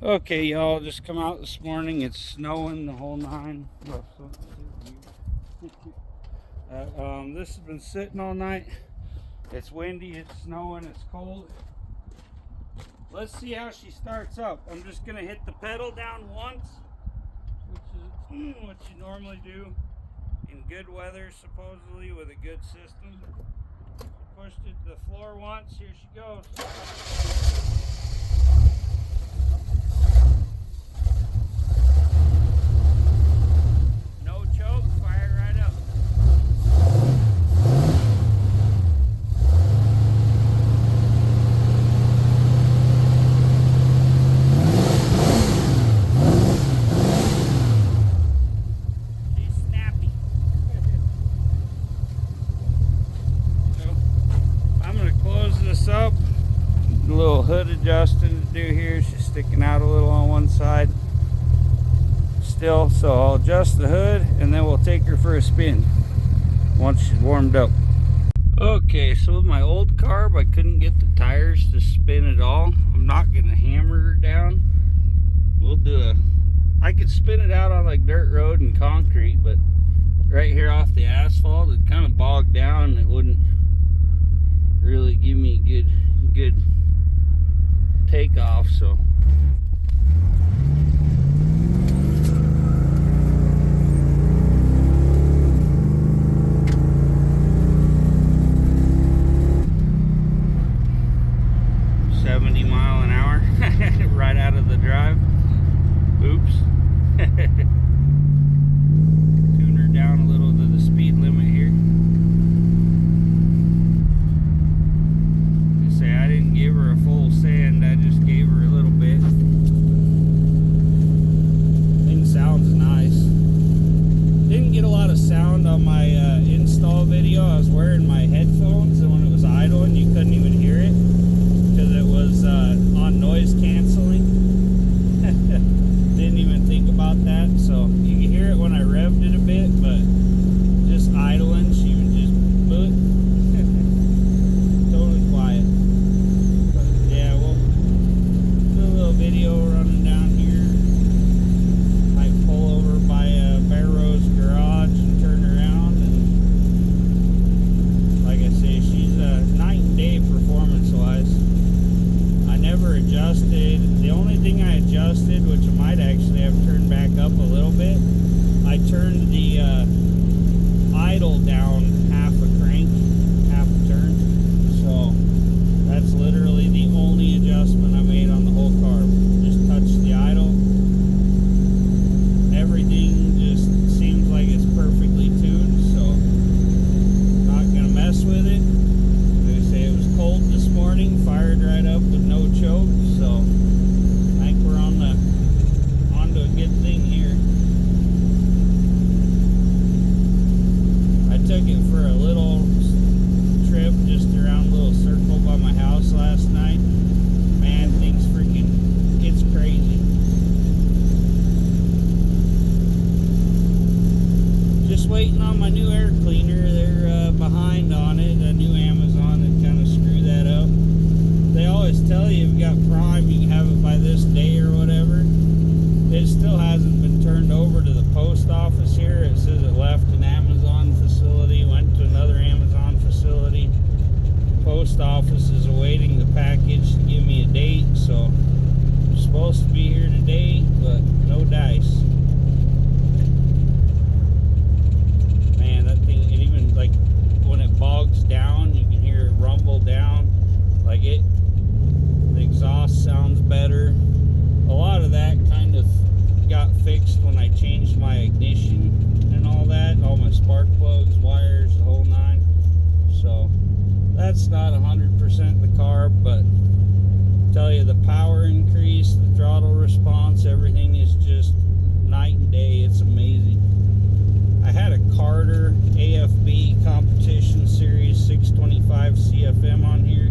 Okay, y'all, just come out this morning. It's snowing the whole nine. This has been sitting all night. It's windy, it's snowing, it's cold. Let's see how she starts up. I'm just gonna hit the pedal down once, which is what you normally do in good weather, supposedly with a good system. Pushed it to the floor once. Here she goes. No choke, fire right up. She's snappy. So I'm gonna close this up. A little hood adjusting to do here. She's sticking out a little on one side still, so I'll adjust the hood and then we'll take her for a spin once she's warmed up. Okay, so with my old carb I couldn't get the tires to spin at all. I'm not gonna hammer her down. We'll do I could spin it out on like dirt road and concrete, but right here off the asphalt it kind of bogged down and it wouldn't really give me good takeoff. So right out of the drive. Oops. Tune her down a little to the speed limit here. I say I didn't give her a full sand, I just gave her a little bit. Thing sounds nice. Didn't get a lot of sound on my install video. I was wearing my headphones and when it was idling you couldn't even hear it because it was on noise canceling. Didn't even think about that, so you can hear it when I revved it a bit, but just idling she would just boot. Totally quiet. But yeah, we'll do a little video running down here. Might pull over by Bear Rose garage and turn around, and like I say, she's a night and day performance wise. I never adjusted. The only thing I adjusted, which I might actually have turned back up a little bit, I turned the idle down half a crank, half a turn. So that's literally the only adjustment I made on the whole car. Just touched the idle. Everything just seems like it's perfectly tuned, so not gonna mess with it. They say it was cold this morning, fired right up with no choke, so I think we're onto a good thing here. I took it for a little trip just around a little circle by my house last night. Man, things it's crazy. Just waiting on my new air cleaner. They're behind on it. A new Amazon that kind of screwed that up. They always tell you if you got Prime, you can have it by this day or whatever. It still hasn't been turned over to the post office here. It says it left an Amazon facility, went to another Amazon facility. Post office is awaiting the package to give me a date, so I'm supposed to be here today, but no dice. Man, that thing, it even, like, when it bogs down, you can hear it rumble down. Like the exhaust sounds better. A lot of that kind of got fixed when I changed my ignition and all that, all my spark plugs, wires, the whole nine. So that's not 100% the carb, but I tell you, the power increase, the throttle response, everything is just night and day. It's amazing. I had a Carter AFB competition series 625 CFM on here.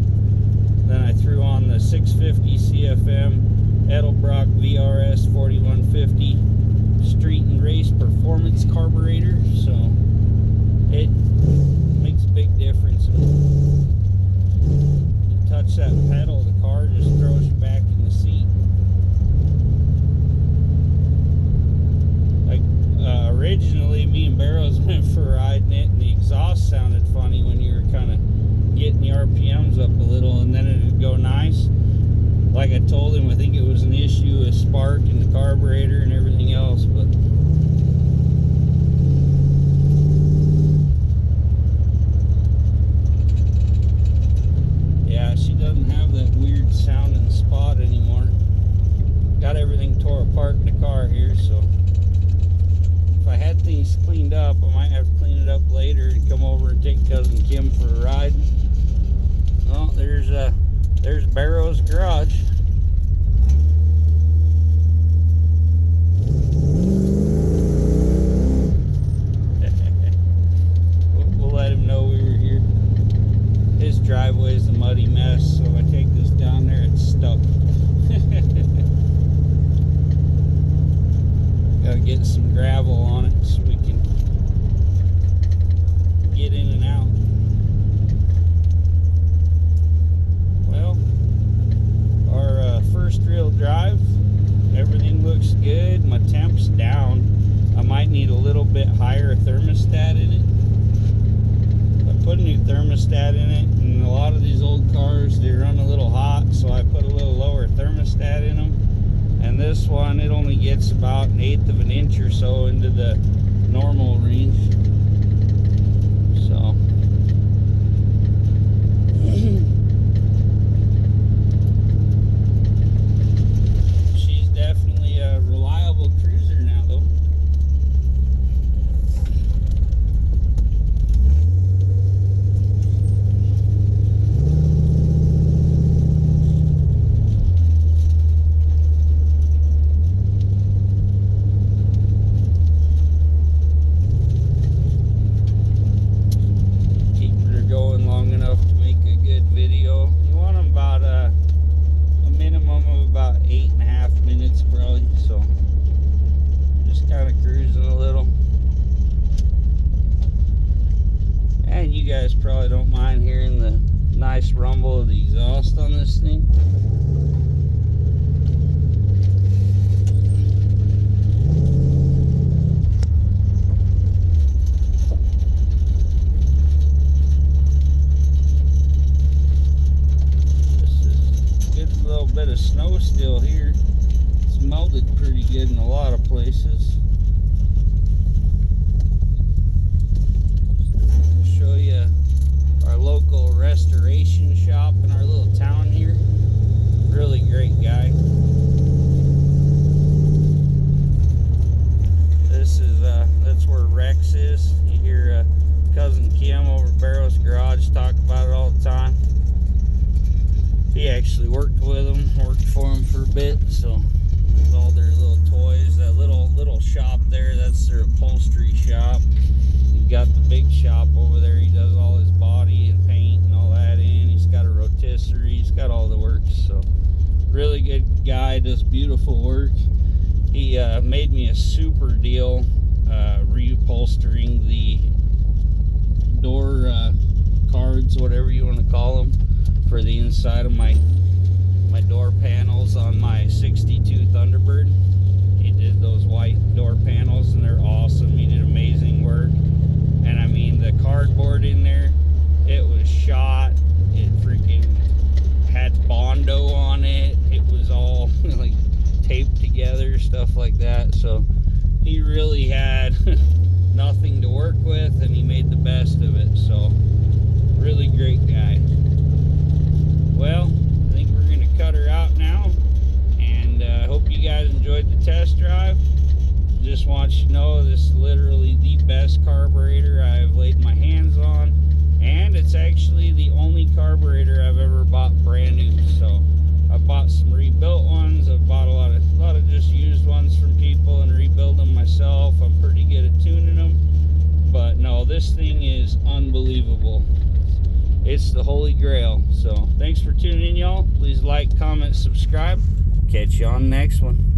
Then I threw on the 650 CFM Edelbrock VRS 4150 street and race performance carburetor, so it makes a big difference. You touch that pedal, the car just throws you back in the seat. tore apart in the car here, so if I had things cleaned up, I might have to clean it up later and come over and take Cousin Kim for a ride. Oh, there's Barrow's garage. We'll let him know we were here. His driveway is a muddy mess, so if I take this down there, it's stuck. Gotta get some gravel on it so we can get in and out. Well, our first real drive, everything looks good. My temp's down. I might need a little bit higher thermostat in it. I put a new thermostat in it, and a lot of these old cars, they run a little hot, so I put a little lower thermostat in them. And this one, it only gets about 1/8 of an inch or so into the normal range. So she's definitely a reliable cruiser now, though. Probably don't mind hearing the nice rumble of the exhaust on this thing. This is a good little bit of snow still here. It's melted pretty good in a lot of places. Show you our local restoration shop in our little town here. Really great guy. This is that's where Rex is. You hear Cousin Kim over at Barrow's garage talk about it all the time. He actually worked with him, worked for him for a bit, so with all their little toys. That little shop there, that's their upholstery shop. You've got the big shop over there. He does all his body and paint and all that in. He's got a rotisserie. He's got all the works. So really good guy, does beautiful work. He made me a super deal reupholstering the door cards, whatever you want to call them, for the inside of my door panels on my 62 Thunderbird. He did those white door panels, and they're awesome. He did amazing work. And I mean, the cardboard in there, it was shot. It freaking had Bondo on it. It was all like taped together, stuff like that. So he really had nothing to work with, and he made the best of it. So really great guy. Well, I think we're gonna cut her out now, and I hope you guys enjoyed the test drive. Just want you to know this is literally the best carburetor I've laid my hands on, and it's actually the only carburetor I've ever bought brand new. So I bought some rebuilt ones. I've bought a lot of just used ones from people and rebuild them myself. I'm pretty good at tuning them, but no, this thing is unbelievable. It's the holy grail. So thanks for tuning in, y'all. Please like, comment, subscribe. Catch you on the next one.